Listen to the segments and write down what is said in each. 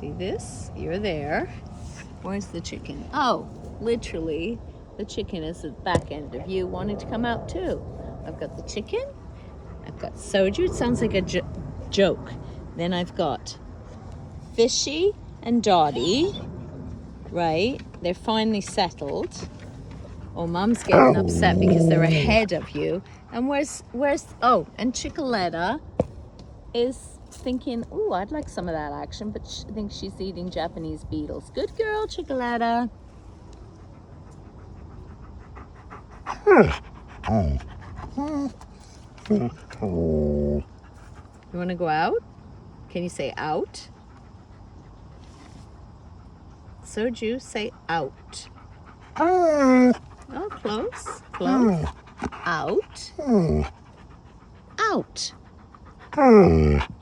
See this? You're there. Where's the chicken? Oh, literally, the chicken is at the back end of you wanting to come out too. I've got the chicken. I've got Sojou. It sounds like a joke. Then I've got Fishy and Dottie. Right? They're finally settled. Oh, Mom's getting upset because they're ahead of you. And where's oh, and Chicoletta is thinking, oh, I'd like some of that action, but I think she's eating Japanese beetles. Good girl, Chicoletta. You want to go out? Can you say out? Sojou, say out. Oh, close, close. Out. Out.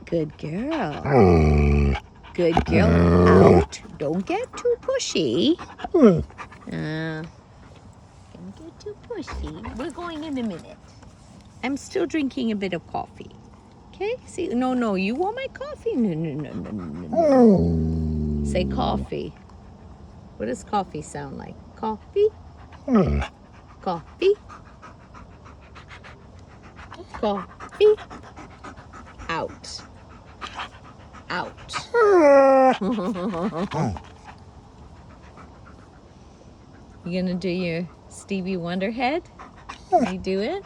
Good girl. Good girl. Out. Don't get too pushy. Don't get too pushy. We're going in a minute. I'm still drinking a bit of coffee. Okay? See, no, you want my coffee? No. Say coffee. What does coffee sound like? Coffee? Coffee? Coffee? Out. Out. You gonna do your Stevie Wonder head? Can you do it?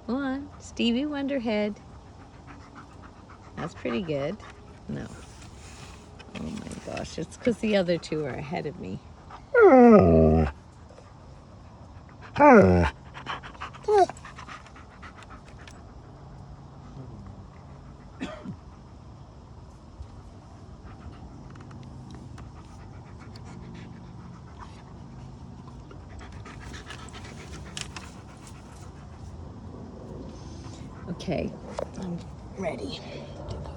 Come on, Stevie Wonder head. That's pretty good. No. Oh my gosh, it's because the other two are ahead of me. Okay, I'm ready to go.